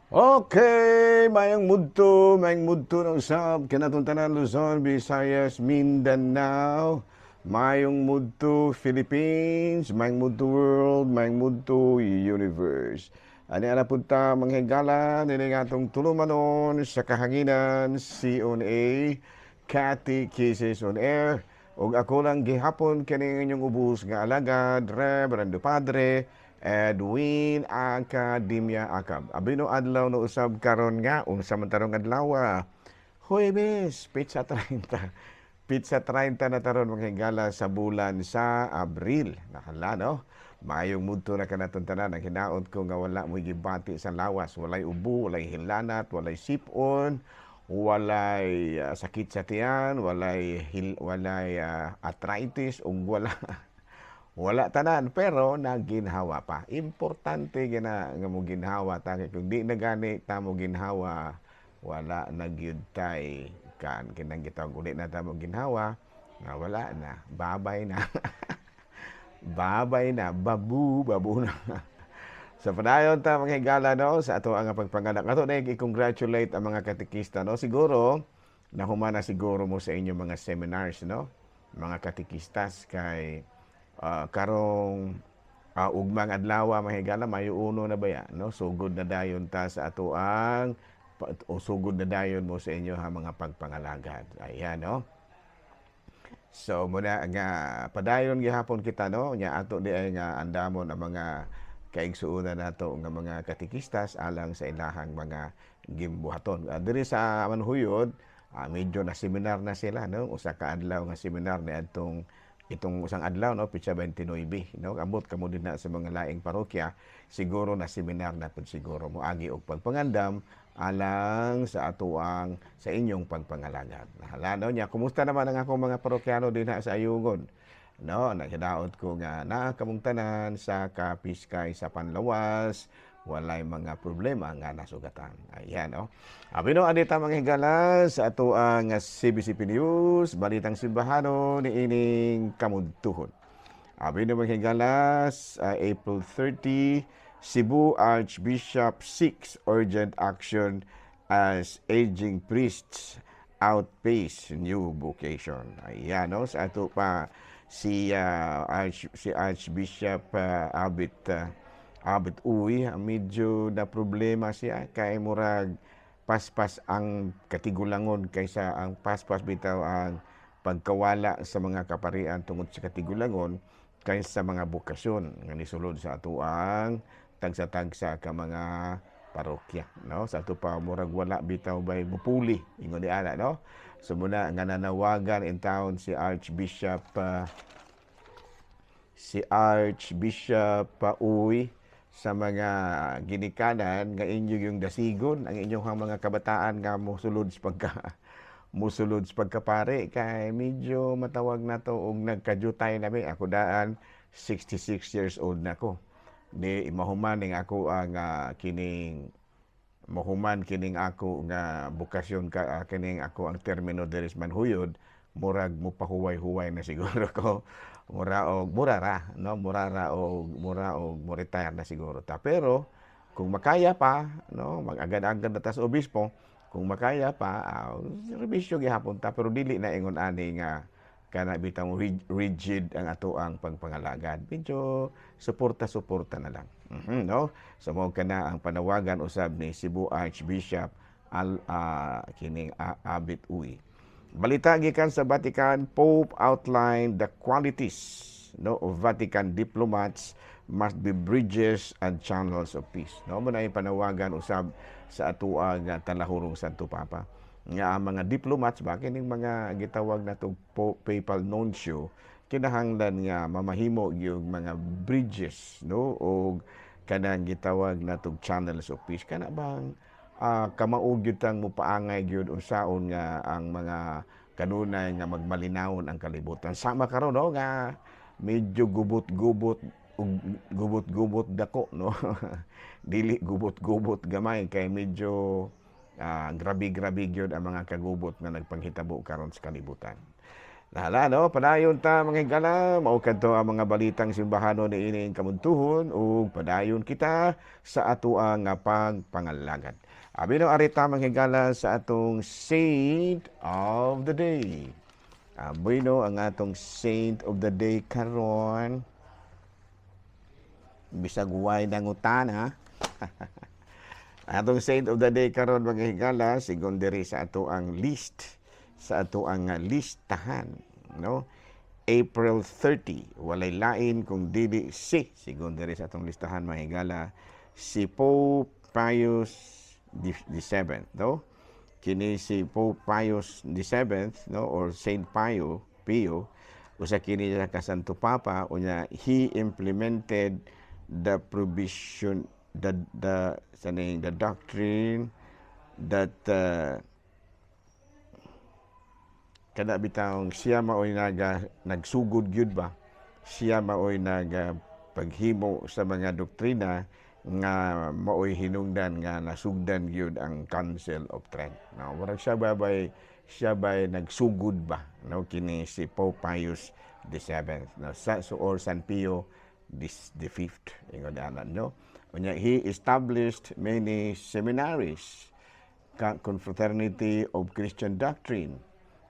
Okay, mayang mudto ng usab kanatong tanan Luzon, Visayas, Mindanao. Mayong mudto Philippines, mayang mudto world, mayang mudto universe. Ani ana punta manghigala nini atong tulumanon sa kahanginan CONA Catechesis on Air. Ug ako lang gihapon kini inyong ubos nga alagad, Reverendo Padre Edwin Academia Akab. Abino adlaw no usab karon nga unsa man tarong adlaw. Huwebes, Pizza 30. Pizza 30 na taron manghigala sa bulan sa Abril. Nakala no? Mayong mudto na kanaton tanan ang hinaot ko nga wala mo gibati sa lawas, walay ubo, walay hilanat, walay sipon, walay sakit sa tiyan, walay arthritis ug wala wala tanan pero naginhawa pa. Importante gina nga mo ginhawa ta kay kung di na gani ta mo ginhawa wala nagyud tay kan kinang gitawag uli na ta mo ginhawa nga wala na babay na babay na babu na. Sa padayon ta mga higala no sa ato ang pagpanganak ato na i-congratulate ang mga katekista no siguro nahumana siguro mo sa inyo mga seminars no mga katekistas kay karong ugmang adlaw mahigala mayo uno na baya no sugod na dayon ta sa ato ang o sugod na dayon mo sa inyo ha mga pagpangalagad ayan no. So muna nga padayon gihapon kita no nya ato di ay nga andamon ang mga kaigsuonan nato nga mga katekistas alang sa ilahang mga gimbuhaton diri sa Manhuyod medyo na seminar na sila no usa ka adlaw nga seminar ni adtong itong usang adlaw no pitsa 29 no ambot kamo din na sa mga laing parokya siguro na seminar na pud siguro mo agi og pagpangandam alang sa atuang sa inyong pagpangalagad. Nahalanaw niya kumusta naman ang akong mga parokyano din sa Ayugon. No, naghidaot ko nga kamong tanan sa kapiskay sa Panlawas, walay mga problema nga nasugatan. Ayan, oh. Abino, adita mga higala sa ato ang CBCP News, Balitang Simbahano ni ining kamudtuhon. Abino mga higala sa April 30, Cebu Archbishop seeks urgent action as aging priests outpace new vocation. Ayan, no? Sa ato pa si Archbishop Abit Uy, medyo na problema siya kay murag paspas ang katigulangon kaysa ang paspas bitaw ang pagkawala sa mga kaparian tungod sa katigulangon kaysa mga bukasyon nga nisulod sa atuang tagsa-tagsa ka mga parokya no sa ato pa murag wala bitaw bay mupuli ingon di ana no so muna nga nanawagan in town si Archbishop Uy sa mga ginikanan nga inyo yung dasigon ang inyong mga kabataan nga musulod sa pagkapare kay medyo matawag na to og nagkajutay na ako daan 66 years old na ko ni mahuman ning ako ang mahuman kining ako nga bukasyon kining ako ang termino diri sa Manhuyod murag mo pahuway-huway na siguro ko mura og mo retire na siguro ta pero kung makaya pa no mag-agad-agad na ta sa obispo kung makaya pa revisyon gihapon ta pero dili na ingon ani nga kana bitang rigid ang ato ang pagpangalagad medyo suporta na lang no so mo kana ang panawagan usab ni Cebu Archbishop kining Abit Uy. Balita gikan sa Vatican, Pope outlined the qualities no of Vatican diplomats must be bridges and channels of peace. No mo na panawagan usab sa atuang talahurong Santo Papa nga ang mga diplomats ba kining mga gitawag natong papal nuncio kinahanglan nga mamahimo yung mga bridges no o kanang gitawag natong channels of peace kana bang kamaug gyud tang mopaangay gyud unsaon nga ang mga kanunay nga magmalinawon ang kalibutan sama karon no nga medyo gubot-gubot dako no dili gubot-gubot gamay kay medyo grabe gyud ang mga kagubot nga nagpanghitabo karon sa kalibutan. Nahala, no? Padayon ta mga higala, mao kadto ang mga balitang simbahanon ni ining kamuntuhon ug padayon kita sa ato ang pagpangalagan. Abi no arita mga higala sa atong Saint of the Day. Abi no ang atong Saint of the Day karon. Bisag way nangutana. Atong Saint of the Day karon mga higala, sigon diri sa ato ang list, sa ato ang listahan, no? April 30, walay lain kung dili sigon diri sa atong listahan mga higala, si Pope Pius the 7th, no? Kini si Pope Pius the 7th, no, or Saint Pio, usa kini sa kasanto papa, unya he implemented the provision, the doctrine that kada bitawng siya maoy nagsugod gyud ba, siya maoy paghimo sa mga doktrina nga maoy hinungdan nga nasugdan gyud ang Council of Trent. No, murag siya bay nagsugod ba, no, kini si Pope Pius the 7th, no, or San Pio the 5th, ingon anan, no. He established many seminaries, confraternity of Christian doctrine,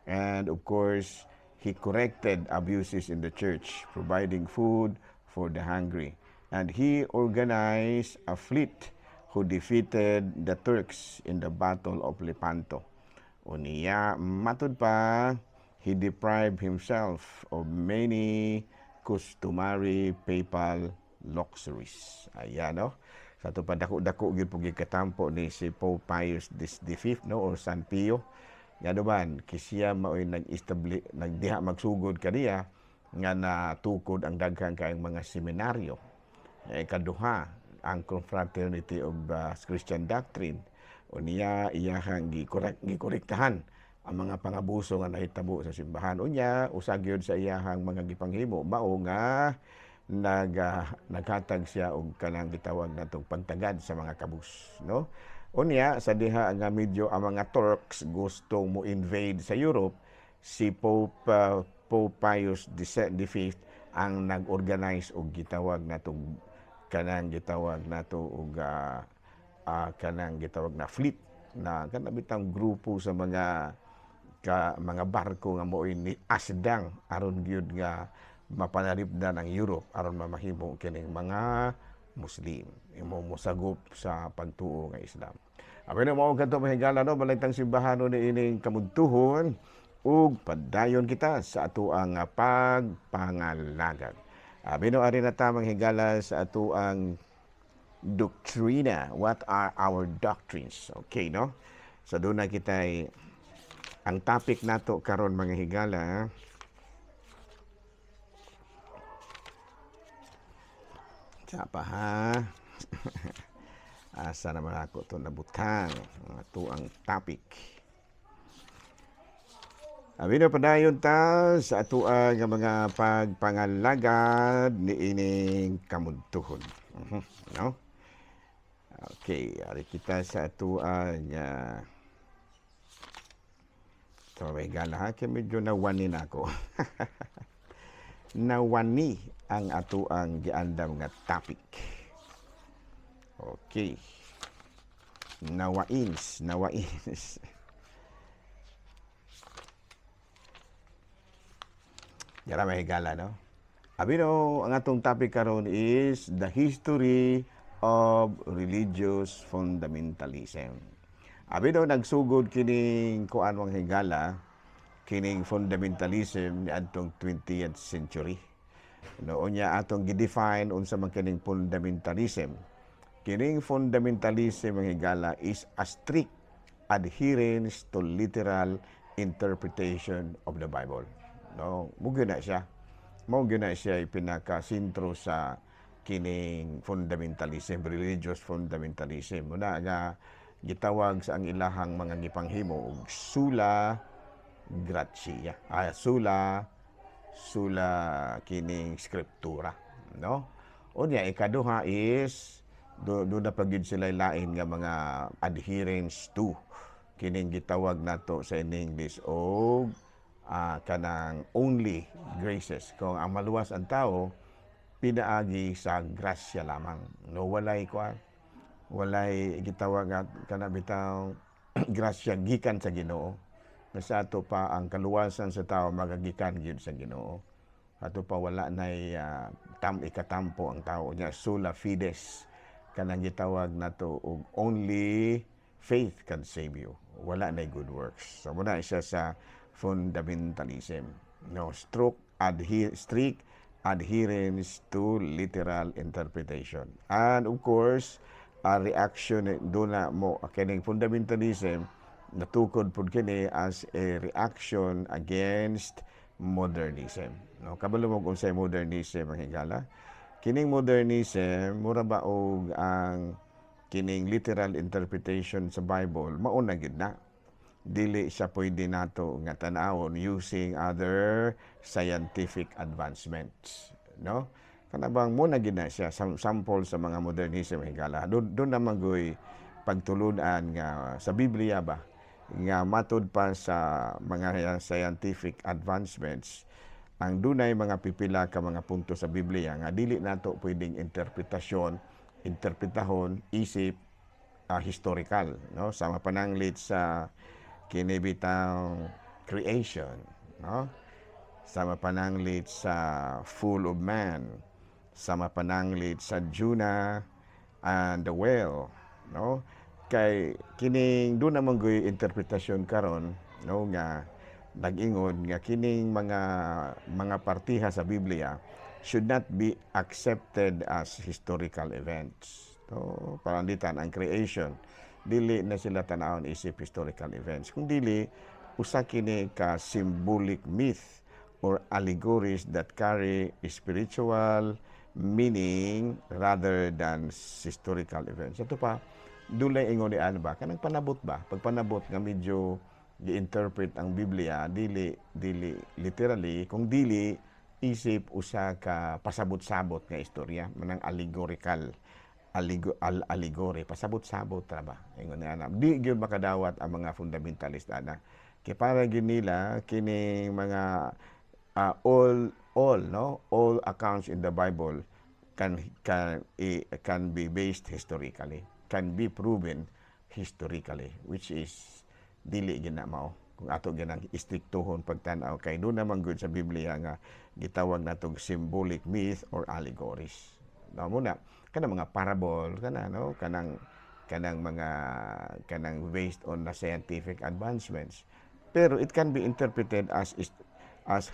and of course, he corrected abuses in the church, providing food for the hungry. And he organized a fleet who defeated the Turks in the Battle of Lepanto. Uniya, matud pa, he deprived himself of many customary papal luxuries. Ayan, no? Sa ito pa dako-dako gyud po katampo ni si Pope Pius the 5th, no, or San Pio. Nga naman, kisya maoy nagdiha magsugod kaniya nga natukod ang daghang kayong mga seminaryo. Kaduha, ang confraternity of Christian doctrine. O niya, iyahang gikorektahan ang mga pangabuso nga nahitabo sa simbahan. O niya, usagyod sa iyahang mga gipanghimo, mao nga naghatag siya og kanang gitawag natong pagtagad sa mga kabus, no? Unya sa diha nga medyo ang mga Turks gustong mo invade sa Europe, si Pope Pius the 5th ang nag-organize og gitawag natong kanang gitawag nato og kanang gitawag na fleet na kanabitang grupo sa mga barko nga mo'y ni asdang aron gyud nga mapanalipdan ang Europe aron mamahimo kining mga Muslim imo mosagop sa pagtuo nga Islam. Abi na mao kadto mahigala, no, balagtang simbahanon ni ining kamudtuhon ug padayon kita sa ato ang pagpangalagan. Abi no ari na ta manghigala sa ato ang doktrina. What are our doctrines? Okay, no? So doon na kitay ang topic nato karon mga higala. Sapa ha? Asa naman ako ito nabutang. Ito ang topic. Abi na padayon ta sa ato ang mga pagpangalagad ni ining kamudtuhon. No? Okay, ari kita sa ato ang may gala ha, kaya medyo nawanin ako. Nawani ang ato ang giandam nga topic. Okay. Nawains. Yara mahigala, no? Abi no, ang atong topic karon is the history of religious fundamentalism. Abi no, nagsugod kining kuan wang higala, kining fundamentalism ni adtong 20th century. Noon niya atong gidefine unsa man kining fundamentalism. Kining fundamentalism ang higala is a strict adherence to literal interpretation of the Bible. No, mugyo na siya. Mugyo na siya pinaka-sentro sa kining fundamentalism, religious fundamentalism. Muna nga gitawag sa ang ilahang mga gipanghimo og sola gratia. Sola kining skriptura, no? Unya ikaduha is do na pagyud sila lain nga mga adherence to kining gitawag nato sa in English og kanang only graces. Kung ang maluwas ang tao, pinaagi sa grasya lamang. No, walay gitawag at kanabitaw grasya gikan sa Ginoo. Nga sa ato pa ang kaluwasan sa tao magagikan gyud sa Ginoo. Ato pa wala nay ikatampo ang tao niya sola fides kanang gitawag nato og only faith can save you. Wala nay good works. So muna siya sa fundamentalism. No, strict adherence to literal interpretation. And of course, a reaction doon na mo kining fundamentalism natukod pud kini as a reaction against modernism. No, kabalo mo unsay modernism ang higala. Kining modernism mura ba og ang kining literal interpretation sa Bible mauna gid na. Dili siya pwede nato nga tan-awon using other scientific advancements, no? Kanabang mo na gid na siya sample sa mga modernism higala. Doon naman goy pagtulunan nga sa Biblia ba nga matud pa sa mga scientific advancements ang dunay mga pipila ka mga punto sa Biblia nga dili nato pwedeng interpretahon isip historical, no? Sama pananglit sa kinibitang creation, no? Sama pananglit sa full of man, sama pananglit sa Jonah and the whale, no? Kay kining do naman goy interpretasyon karon, no, nga nag-ingon nga kining mga partiha sa Biblia should not be accepted as historical events. So, paranditan ang creation dili na sila tan-awon isip historical events. Kung dili, usa kini ka symbolic myth or allegories that carry spiritual meaning rather than historical events. Ito pa, dulay ingon ni ano ba? Kanang panabot ba? Pag panabot nga medyo gi-interpret ang Biblia, dili literally, kung dili isip usa ka pasabot-sabot nga istorya, manang allegorical allegory, pasabot-sabot ra ba ingon na di gyud makadawat ang mga fundamentalist ana kay para gyud nila kini mga all accounts in the Bible can be based historically, can be proven historically, which is dili gyud na mao kung ato ginang istriktuhon pagtan-aw kay do naman gyud sa Biblia nga gitawag natong symbolic myth or allegories. No, muna kanang mga parable no, kanang based on the scientific advancements, pero it can be interpreted as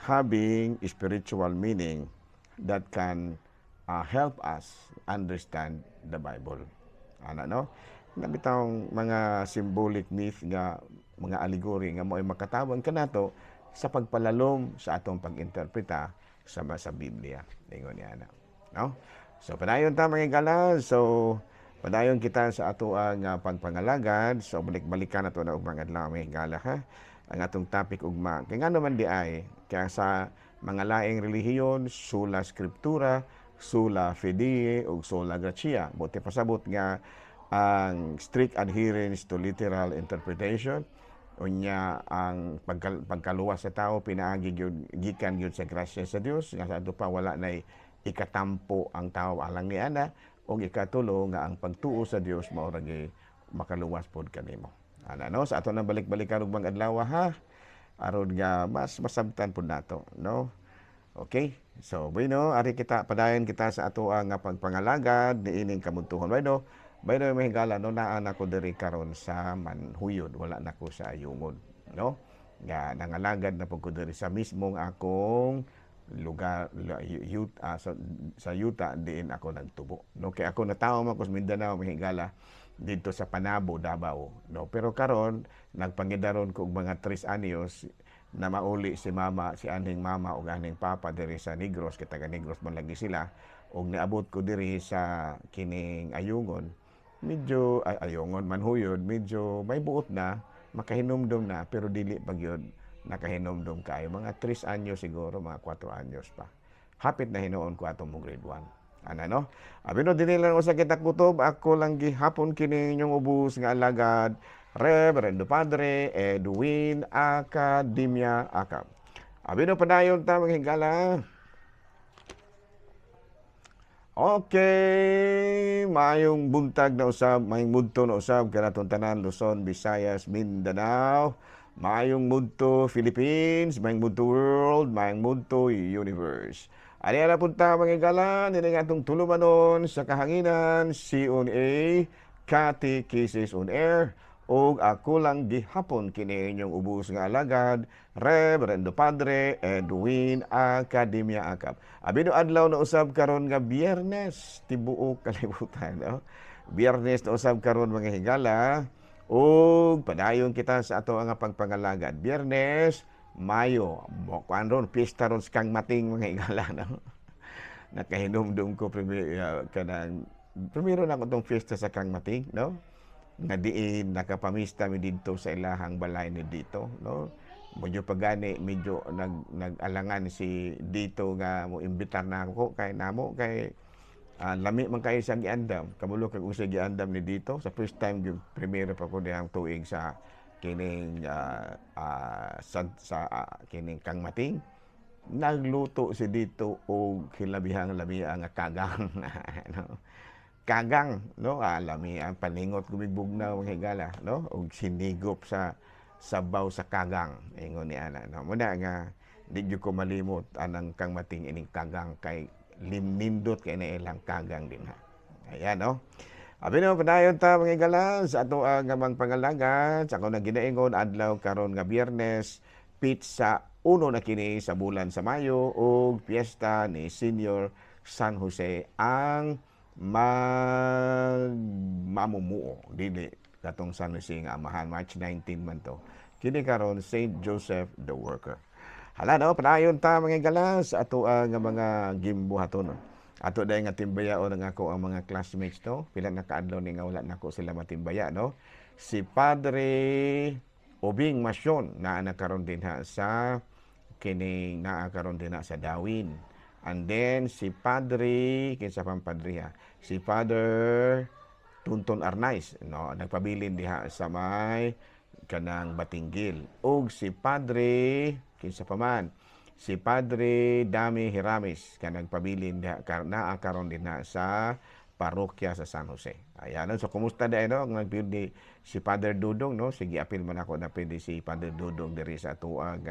having spiritual meaning that can help us understand the Bible. No, nabitawng mga symbolic myth nga mga allegory nga mo'y makatawan kanato sa pagpalalom sa atong pag-interpreta sa Biblia. Ingon niya no. So, padayon ta mga igala. So, padayon kita sa ato ang pagpangalagad. So, balik-balikan na ito na mga adlaw mga igala, ha? Ang atong topic ugma. Kaya nga naman di ay, kaya sa mga laing relihiyon, sola scriptura, sola fide, o sola gratia. Buti pasabot nga ang strict adherence to literal interpretation. Unya ang pagkaluwas sa tao, pinaagi gikan yun sa grasya sa Dios. Nga sa ato pa, wala na ikatampo ang tao alang ni ana o ikatulo nga ang pagtuo sa Dios mao ra makaluwas pod kanimo. Ana no sa ato nang balik-balikan og mga adlaw ha aron nga mas masabtan pod nato no. Okay? So bueno, ari kita padayon kita sa ato nga pagpangalagad niining kamuntuhon. Bueno, may higala no naa na ko diri karon sa Manhuyod, wala na ko sa Ayungod, no? Nga nangalagad na pud ko diri sa mismong akong lugar sa yuta diin ako nagtubo, no? Kay ako natawo man ko sa Mindanao mahigala dito sa Panabo, Davao, no? Pero karon nagpangidaron ko og mga 3 anyos na mauli si mama, si aning mama ug aning papa diri sa Negros, kay taga Negros man lagi sila, ug niabot ko diri sa kining Ayungon. Medyo Ayungon Manhuyod, medyo may buot na, makahinumdum na pero dili pa gyud nakahinomdom kayo. Mga 3 anyos siguro, mga 4 anyos pa. Hapit na hinuon ko atong grade 1. Ano, no? Abino, dinilang ko sa kita kutob. Ako lang gihapon kini inyong ubus nga alagad. Reverendo Padre Edwin Academia Acab. Abi no padayon ta mga higala. Okay, mayong buntag na usab, mayong mudto na usab kanatong tanan Luzon, Visayas, Mindanao. Mayong mudto Philippines, mayong mudto world, mayong mudto universe. Ani ara punta mga higala, nini atong tulumanon sa kahanginan CONA Catechesis on Air. O ako lang gihapon kini inyong ubos nga alagad, Reverendo Padre Edwin Academia Akap. Abino adlaw na usab karon nga Biyernes, tibuok kalibutan. No? Biyernes na usab karon mga higala, o padayon kita sa ato nga pagpangalagad. Biyernes, Mayo, kuan ron, pista ron sa kang mating mga higala. No? Nakahinumdum ko primero na ko itong fiesta sa kang mating, no? Nga diin nakapamista mi dito sa ilahang balay ni dito, no? Medyo pagani medyo nag-alangan si dito nga mo imbitar na ako kay namo kay lami man kayo sa giandam, kamulo kag usa giandam ni dito sa first time yung primero pa ko dihang tuig sa kining kining kang mating. Nagluto si dito og hilabihang-labihan nga kagang. No? Kagang, no? Alami ang paningot gumigbugnaw mga higala, no? Og sinigop sa sabaw sa kagang, ingon ni ana. No? Muna nga di ko malimot anang kang mating ining kagang kay limnindot kay na ilang kagang din ha. Ayan, no? Abi no padayon ta mga higala sa ato ang mga pangalaga, sa ako na ginaingon adlaw karon nga Biyernes, pizza uno na kini sa bulan sa Mayo og piyesta ni Senior San Jose ang mamumuo dili katong San Jose nga amahan March 19 man to kini karon Saint Joseph the Worker. Hala no padayon ta mga galas ato nga mga gimbuhaton. Ato day nga timbayaon nga ako ang mga classmates no pila na kaadlaw ni nga wala nako sila matimbaya no. Si Padre Obing Masyon na nakaron din ha sa kini naakaron din na sa Dawin. And then si Padre, kinsa pang padre ha, si Father Tunton Arnaiz, no, nagpabilin diha sa may kanang Batinggil. Og si Padre, kinsa pa man, si Padre Dami Hiramis, kanang pabilin diha, naakaron din na sa parokya sa San Jose. Ayan, so kumusta dahil, no? Nagpili si Father Dudong, no? Sige, apil man ako na pwede si Father Dudong diri sa tuang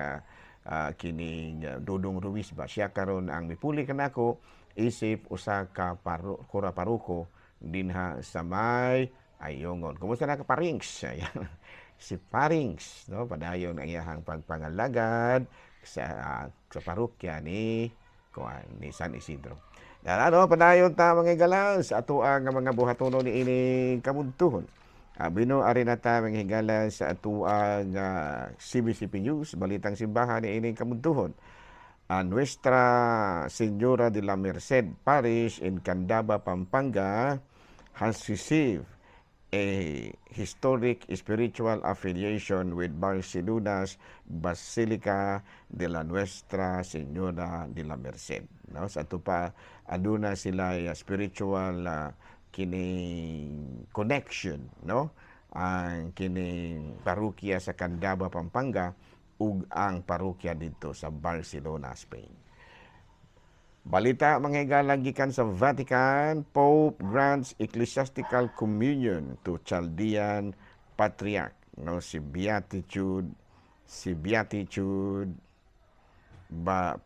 kining Dudong Ruiz ba siya karon ang mipuli kanako isip usa ka kura paruko dinha sa may Ayongon. Kumusta na ka Parings? Ayan. Si Parings no padayon ang iyang pagpangalagad sa parokya ni San Isidro. Ano padayon ta mga galas ato ang mga buhatono ni ini kabuntuhon. Bino ari na ta mga higala sa atuang CBCP News, Balitang Simbahan ni ining kamuntuhon. Nuestra Señora de la Merced Parish in Candaba, Pampanga has received a historic spiritual affiliation with Barcelona's Basilica de la Nuestra Señora de la Merced. No? Sa ito pa, aduna sila spiritual kining connection no ang kining parokya sa Candaba, Pampanga ug ang parokya dito sa Barcelona, Spain. Balita mga higala gikan sa Vatican, Pope grants ecclesiastical communion to Chaldean Patriarch no si Beatitude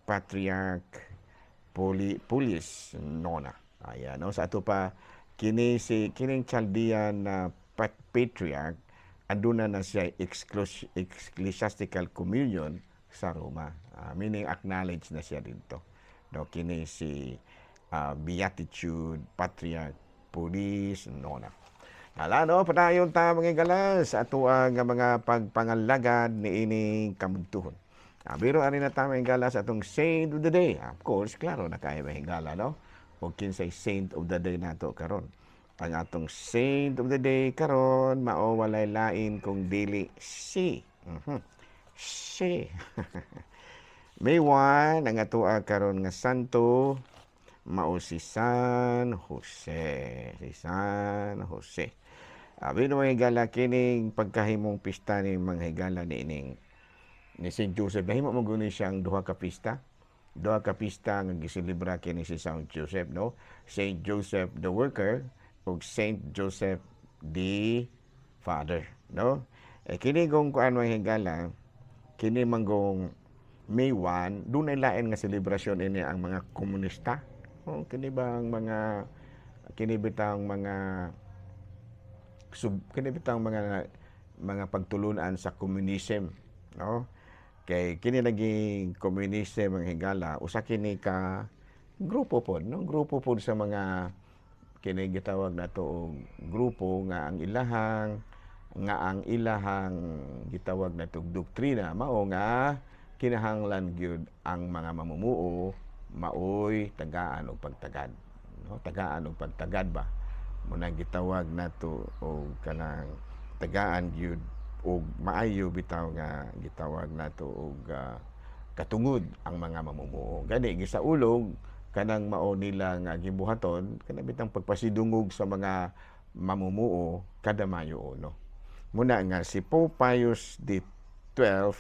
Patriarch Pulis Nona. Ayan no sa ato pa kining Chaldean na Patriarch aduna na siya ecclesiastical communion sa Roma. Meaning acknowledge na siya dito. No kini si Beatitude Patriarch Pulis Nona. Hala no padayon ta mga galas ato ang mga pagpangalagad ni ining kamuntuhon. Biro ani na ta mga galas atong Saint of the Day. Of course, klaro na kaya mahigala no. O kinsay Saint of the Day nato karon. Ang atong Saint of the Day karon mao walay lain kung dili si. Si. May 1 ang ato karon nga santo mao si San Jose. Si San Jose. Abi no mga higala kining pagkahimong pista ni mga higala ni ining ni Saint Joseph. Nahimo mo guni siyang duha ka pista. Duha ka pista nga giselebra kini si Saint Joseph, no? Saint Joseph the Worker ug Saint Joseph the Father, no? Kini kung kuan man higala, kini manggong May 1, dunay lain nga selebrasyon ini ang mga komunista. Kini bang kini bitang mga pagtulunan sa communism, no? Kay kini naging communism ang higala, usa kini ka grupo pod, no? Grupo pod sa mga kini gitawag nato og grupo nga ang ilahang gitawag nato doktrina mao nga kinahanglan gyud ang mga mamumuo maoy tagaan og pagtagad, no? Tagaan og pagtagad ba muna gitawag nato og kanang tagaan gyud og maayo bitaw nga gitawag nato og katungod ang mga mamumuo. Gani gisaulog kanang mao nila nga gibuhaton kanang bitang pagpasidungog sa mga mamumuo kada Mayo 1. Muna nga si Pope Pius XII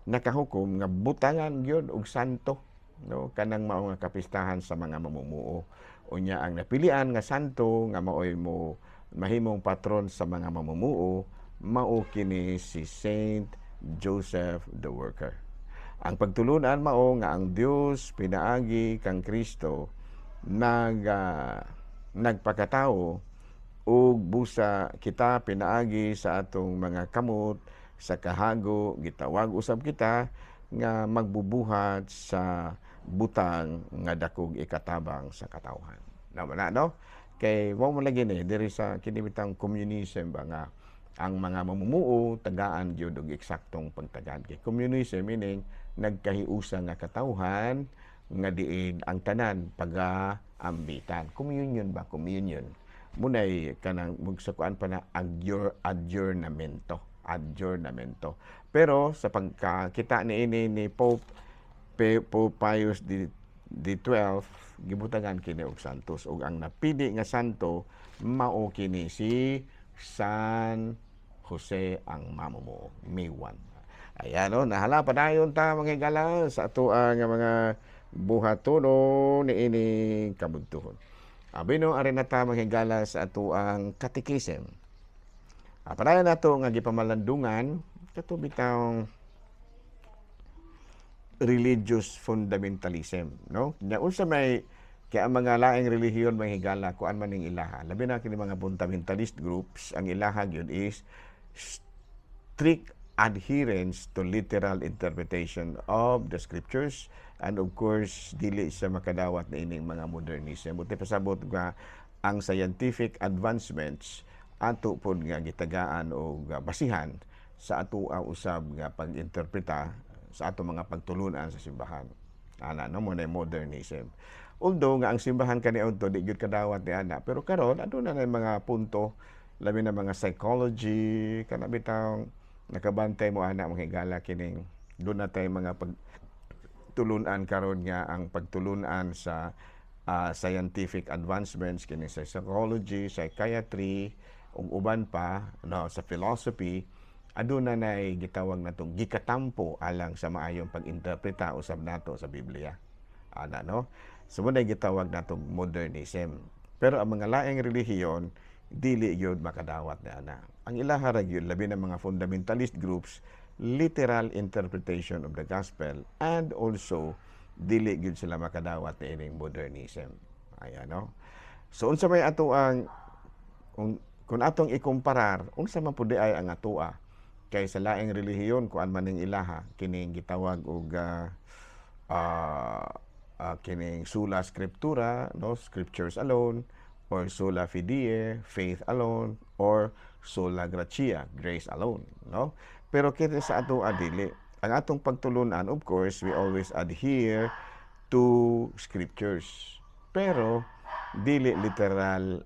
nakahukom nga butangan gyud og santo, no? Kanang mao nga kapistahan sa mga mamumuo. Unya ang napilian nga santo nga maoy mo mahimong patron sa mga mamumuo mao kini si Saint Joseph the Worker. Ang pagtulunan mao nga ang Dios pinaagi kang Kristo nagpakatao ug busa kita pinaagi sa atong mga kamot sa kahago, gitawag usab kita nga magbubuhat sa butang nga dakog ikatabang sa katawhan. Nawala, no? Kay wa mo lagi ni diri sa kini bitang communism ba nga ang mga mamumuo tagaan gyud og eksaktong pagtagad. Kay communism meaning nagkahiusa nga katawhan nga diin ang tanan pag-ambitan. Communion ba? Communion. Munay kanang mugsakuan pa na adjournamento. Pero sa pagkakita ni Pope Pius XII gibutagan kini og santos ug ang napili nga santo mao kini si San Jose ang mamumuo, May 1. Ayan, no, nahala pa dayon ta mga higala sa ato nga mga buhatono niini kabudtuhon. Abi no ari na ta mga higala sa ato ang catechism. Padayon nato nga gipamalandungan kato bitang religious fundamentalism, no? Nya unsa may kay ang mga laing relihiyon mga higala kuan man ning ilaha. Labi na kini mga fundamentalist groups, ang ilaha gyud is strict adherence to literal interpretation of the scriptures and of course dili sa makadawat na ining mga modernism. Buti pasabot nga ang scientific advancements ato pod nga gitagaan o basihan sa ato usab nga pag-interpreta sa ato mga pagtulunan sa simbahan. Ana no mo na modernism. Although nga ang simbahan kaniadto di gyud kadawat ni ana, pero karon aduna na mga punto labi na mga psychology kana bitaw nakabantay mo ana mga higala kining doon na tay mga pagtulunan karon nga ang pagtulunan sa scientific advancements kini sa psychology, psychiatry ug uban pa no sa philosophy aduna nay gitawag natong gikatampo alang sa maayong pag-interpreta usab nato sa Biblia. Ana no? Sumunay gitawag natong modernism. Pero ang mga laing relihiyon dili gyud makadawat na ana. Ang ilaha ra gyud labi na mga fundamentalist groups literal interpretation of the gospel and also dili gyud sila makadawat na ining modernism. Ayan no. So unsa may ato ang kung atong ikumparar unsa man pud ay ang atoa kay sa laing relihiyon kuan man ning ilaha kining gitawag og kining sola scriptura, no, scriptures alone, or sola fide, faith alone, or sola gratia, grace alone, no? Pero kini sa ato adili ang atong pagtulunan, of course we always adhere to scriptures, pero dili literal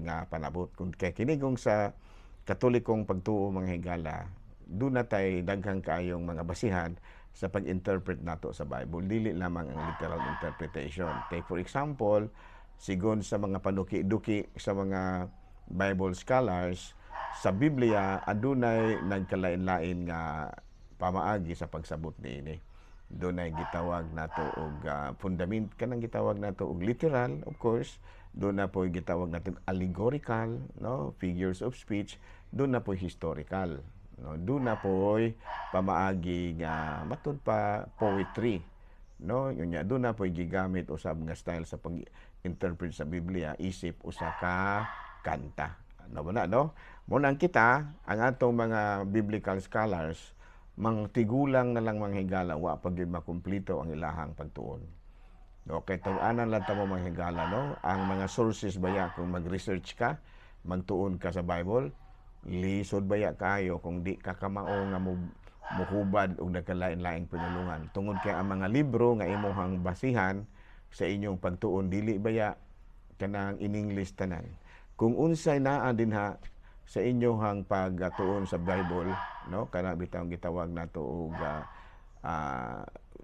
nga panabot kung kay kini kung sa Katolikong pagtuo mga higala, doon na tayo daghang kaayong mga basihan sa pag-interpret nato sa Bible. Dili lamang ang literal interpretation. Take for example, sigon sa mga panuki-duki sa mga Bible scholars, sa Biblia, adunay nagkalain-lain nga pamaagi sa pagsabot niini. Doon ay gitawag nato og fundament kanang gitawag nato og literal, of course. Doon na po gitawag nato allegorical, no, figures of speech. Doon na po historical, no. Doon na po pamaagi nga matud pa poetry, no. Unya doon na po gigamit usab nga style sa pag-interpret sa Biblia isip usa ka kanta. Ano ba na, no? Muna kita, ang atong mga biblical scholars, tigulang na lang manghigala, wa pag yun makumplito ang ilahang pagtuon. Okay, tung-anan lang tamo manghigala, no? Ang mga sources baya, kung mag-research ka, magtuon ka sa Bible, lisod baya kayo kung di ka kamao nga muhubad o nagkalain-laing pinulungan. Tungod kay ang mga libro nga imuhang basihan sa inyong pagtuon, dili baya kanang in English tanan. Kung unsay naa dinha sa inyohang pagtuon sa Bible, no, kana bitaw gitawag nato og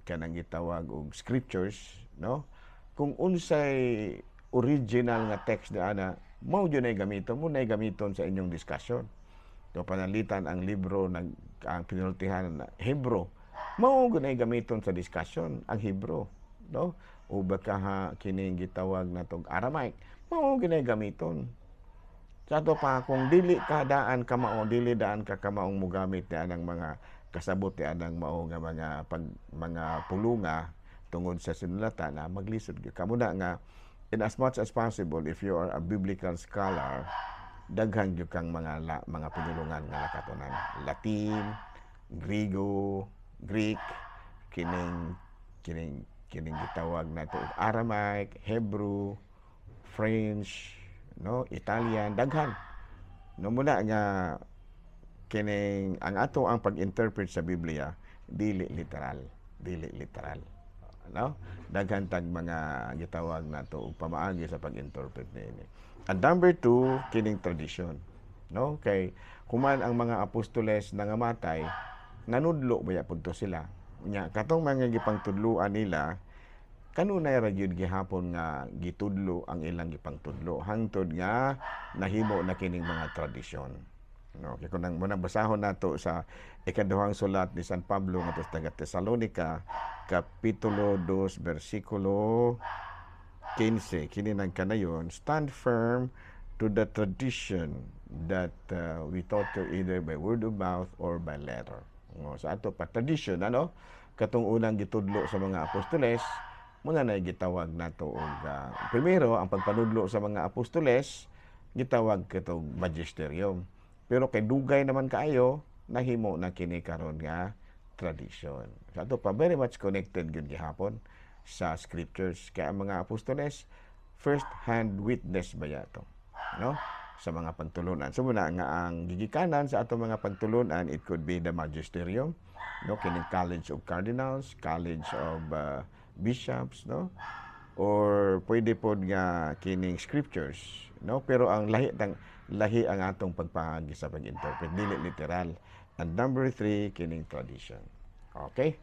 kanang gitawag og scriptures, no, kung unsay original nga text na ana, mao jud ay gamiton mo nay gamiton sa inyong discussion. So panalitan ang libro ang pinultihan na Hebro, mao gyud ay gamiton sa discussion ang Hebro, no, o baka kining gitawag natong Aramaic, mao gyud ay gamiton. Sa ato pa, kung dili ka daan ka mao, dili daan ka kamaong mugamit ni anang mga kasabot ni anang mao nga mga pulunga tungod sa sinulatan na maglisod ka muna nga in as much as possible if you are a biblical scholar, daghan gyud kang mga pinulungan nga nakatunan. Latin, Griego, Greek, kining gitawag nato Aramaic, Hebrew, French, no, Italian, daghan. No muna nga kining ang ato ang pag-interpret sa Biblia dili literal, no? Daghan tag mga gitawag nato og pamaagi sa pag-interpret niini. And number 2, kining tradition, no? Kay human ang mga apostoles nangamatay, nanudlo baya pudto sila. Nya katong mga gipangtudloan nila kanunay ra gyud gihapon nga gitudlo ang ilang gipangtudlo hangtod nga nahimo na kining mga tradisyon. No, kay kun muna basahon nato sa ikaduhang sulat ni San Pablo ngadto sa taga Tesalonica, kapitulo 2 bersikulo 15, kini nagkanayon, stand firm to the tradition that we taught you either by word of mouth or by letter. No, sa ato pa tradition, ano, katong unang gitudlo sa mga apostoles, muna na gitawag nato og primero ang pagpanudlo sa mga apostoles gitawag katong magisterium, pero kay dugay naman kaayo nahimo na kini karon nga tradition. Sa ato pa very much connected gyud gihapon sa scriptures kay ang mga apostoles first hand witness baya to, no, sa mga pagtulunan. So muna nga ang gigikanan sa ato mga pagtulunan, it could be the magisterium, no, kining college of cardinals, college of bishops, no, or pwede pod nga kining scriptures, no, pero ang lahi ang atong pagpahagi sa pag-interpret, dili literal. And number 3, kining tradition. Okay,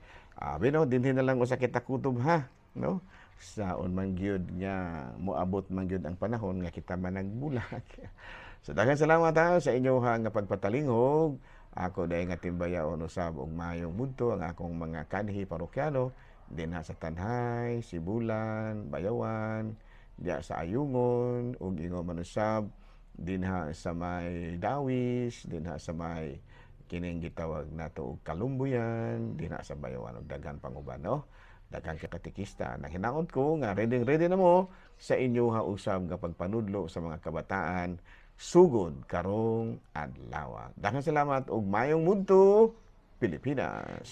bino dinhi na lang usa kita kutob ha, no, sa man gyud nga moabot man gyud ang panahon nga kita man nagbulag. So daghang salamat ha sa inyo nga pagpatalingog. Ako dahil nga timbayaon usab og maayong budto ang akong mga kanhi parokyano dinha sa Tanhay, Sibulan, Bayawan, diya sa Ayungon, ug ingon man usab dinha sa may Dawis, dinha sa may kining gitawag nato og Kalumbuyan, dinha sa Bayawan ug daghan panguban, no? Daghang katikista. Nahinaot ko nga ready na mo sa inyo usab nga pagpanudlo sa mga kabataan sugod karong adlaw. Daghang salamat ug maayong mudto, Pilipinas.